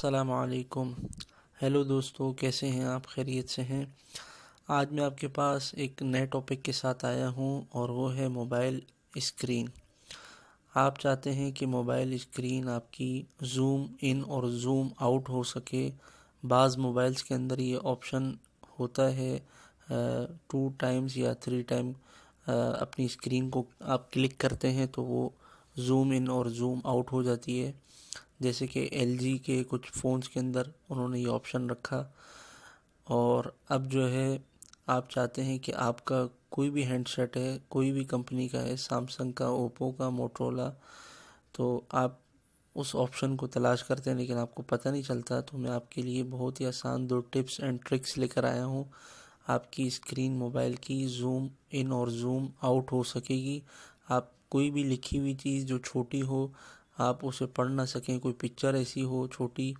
अस्सलामु अलैकुम। हेलो दोस्तों, कैसे हैं आप? खैरियत से हैं? आज मैं आपके पास एक नए टॉपिक के साथ आया हूं और वो है मोबाइल स्क्रीन। आप चाहते हैं कि मोबाइल स्क्रीन आपकी ज़ूम इन और ज़ूम आउट हो सके। बाज़ मोबाइल्स के अंदर ये ऑप्शन होता है 2 टाइम्स या 3 टाइम अपनी स्क्रीन को आप क्लिक करते हैं तो वो ज़ूम इन और ज़ूम आउट हो जाती है। जैसे कि LG के कुछ फ़ोन्स के अंदर उन्होंने ये ऑप्शन रखा। और अब जो है आप चाहते हैं कि आपका कोई भी हैंडसेट है, कोई भी कंपनी का है, सैमसंग का, ओप्पो का, मोटरोला, तो आप उस ऑप्शन को तलाश करते हैं लेकिन आपको पता नहीं चलता। तो मैं आपके लिए बहुत ही आसान 2 टिप्स एंड ट्रिक्स लेकर आया हूँ। आपकी स्क्रीन मोबाइल की ज़ूम इन और ज़ूम आउट हो सकेगी। आप कोई भी लिखी हुई चीज़ जो छोटी हो, आप उसे पढ़ ना सकें, कोई पिक्चर ऐसी हो छोटी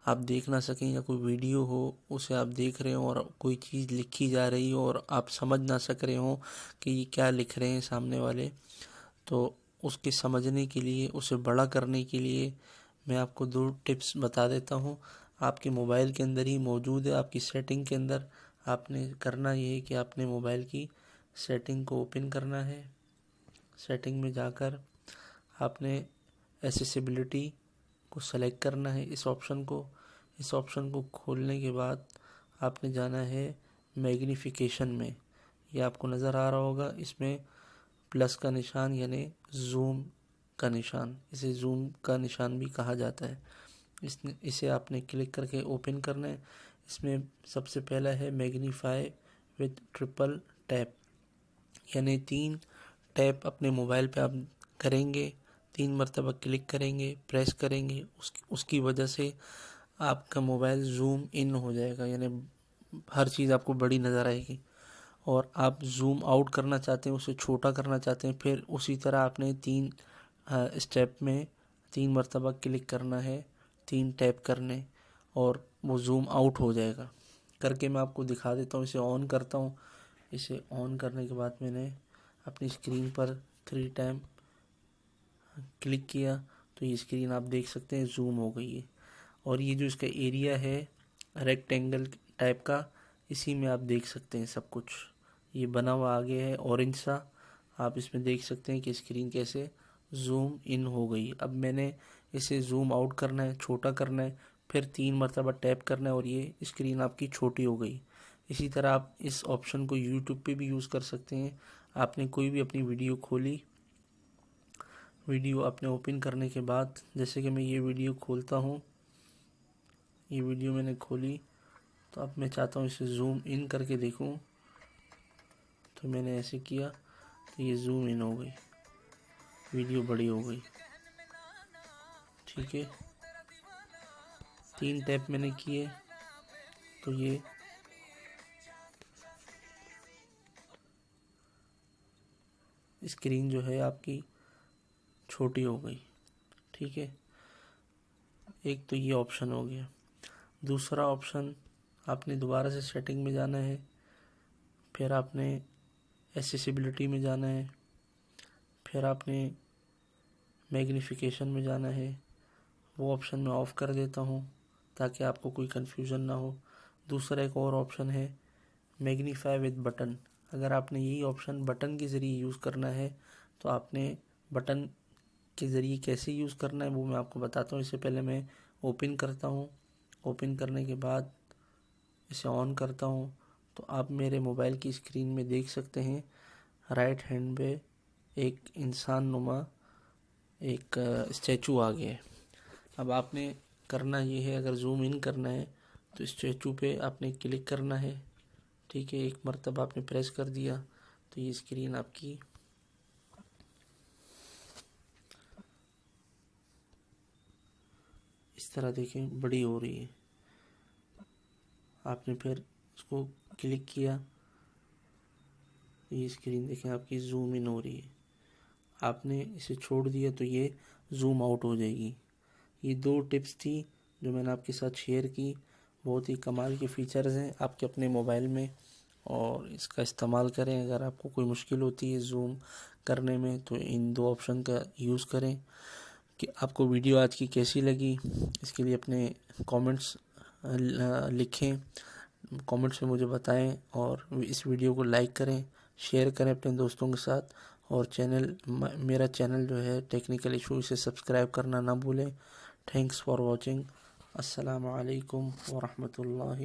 आप देख ना सकें, या कोई वीडियो हो उसे आप देख रहे हो और कोई चीज़ लिखी जा रही हो और आप समझ ना सक रहे हो कि ये क्या लिख रहे हैं सामने वाले, तो उसके समझने के लिए, उसे बड़ा करने के लिए मैं आपको 2 टिप्स बता देता हूँ। आपके मोबाइल के अंदर ही मौजूद है। आपकी सेटिंग के अंदर आपने करना ये है कि आपने मोबाइल की सेटिंग को ओपन करना है। सेटिंग में जाकर आपने एसेसिबिलिटी को सेलेक्ट करना है, इस ऑप्शन को खोलने के बाद आपने जाना है मैग्नीफिकेशन में। ये आपको नज़र आ रहा होगा, इसमें प्लस का निशान यानी ज़ूम का निशान, इसे ज़ूम का निशान भी कहा जाता है। इसे आपने क्लिक करके ओपन करना है। इसमें सबसे पहला है मैग्नीफाई विद ट्रिपल टैप, यानी 3 टैप अपने मोबाइल पे आप करेंगे, 3 मरतबा क्लिक करेंगे, प्रेस करेंगे, उसकी वजह से आपका मोबाइल ज़ूम इन हो जाएगा, यानी हर चीज़ आपको बड़ी नज़र आएगी। और आप ज़ूम आउट करना चाहते हैं, उसे छोटा करना चाहते हैं, फिर उसी तरह आपने 3 स्टेप में 3 मरतबा क्लिक करना है, 3 टैप करने, और वो ज़ूम आउट हो जाएगा। करके मैं आपको दिखा देता हूँ। इसे ऑन करता हूँ। इसे ऑन करने के बाद मैंने अपनी स्क्रीन पर 3 टाइम क्लिक किया तो ये स्क्रीन आप देख सकते हैं ज़ूम हो गई है। और ये जो इसका एरिया है रेक्टेंगल टाइप का, इसी में आप देख सकते हैं सब कुछ ये बना हुआ आगे है ऑरेंज सा। आप इसमें देख सकते हैं कि स्क्रीन कैसे ज़ूम इन हो गई। अब मैंने इसे ज़ूम आउट करना है, छोटा करना है, फिर 3 मरतबा टैप करना है और ये स्क्रीन आपकी छोटी हो गई। इसी तरह आप इस ऑप्शन को यूट्यूब पे भी यूज़ कर सकते हैं। आपने कोई भी अपनी वीडियो खोली, वीडियो आपने ओपन करने के बाद, जैसे कि मैं ये वीडियो खोलता हूँ, ये वीडियो मैंने खोली, तो अब मैं चाहता हूँ इसे ज़ूम इन करके देखूँ, तो मैंने ऐसे किया तो ये ज़ूम इन हो गई, वीडियो बड़ी हो गई। ठीक है, 3 टैप मैंने किए तो ये स्क्रीन जो है आपकी छोटी हो गई। ठीक है, एक तो ये ऑप्शन हो गया। दूसरा ऑप्शन, आपने दोबारा से सेटिंग में जाना है, फिर आपने एसेसिबिलिटी में जाना है, फिर आपने मैग्नीफिकेशन में जाना है। वो ऑप्शन मैं ऑफ़ कर देता हूँ ताकि आपको कोई कन्फ्यूज़न ना हो। दूसरा एक और ऑप्शन है मैग्नीफाई विद बटन। अगर आपने यही ऑप्शन बटन के ज़रिए यूज़ करना है तो आपने बटन के ज़रिए कैसे यूज़ करना है वो मैं आपको बताता हूँ। इससे पहले मैं ओपन करता हूँ। ओपन करने के बाद इसे ऑन करता हूँ तो आप मेरे मोबाइल की स्क्रीन में देख सकते हैं राइट हैंड पे एक इंसान नुमा एक स्टैचू आ गया है। अब आपने करना ये है, अगर ज़ूम इन करना है तो स्टैचू पे आपने क्लिक करना है। ठीक है, 1 मरतबा आपने प्रेस कर दिया तो ये स्क्रीन आपकी इस तरह देखें बड़ी हो रही है। आपने फिर उसको क्लिक किया तो ये स्क्रीन देखें आपकी ज़ूम इन हो रही है। आपने इसे छोड़ दिया तो ये ज़ूम आउट हो जाएगी। ये 2 टिप्स थी जो मैंने आपके साथ शेयर की। बहुत ही कमाल के फ़ीचर्स हैं आपके अपने मोबाइल में, और इसका इस्तेमाल करें। अगर आपको कोई मुश्किल होती है ज़ूम करने में तो इन 2 ऑप्शन का यूज़ करें। कि आपको वीडियो आज की कैसी लगी। इसके लिए अपने कमेंट्स लिखें, कमेंट्स में मुझे बताएं, और इस वीडियो को लाइक करें, शेयर करें अपने दोस्तों के साथ, और मेरा चैनल जो है टेक्निकल इशू, इसे सब्सक्राइब करना ना भूलें। Thanks for watching. अस्सलामु अलैकुम व रहमतुल्लाहि।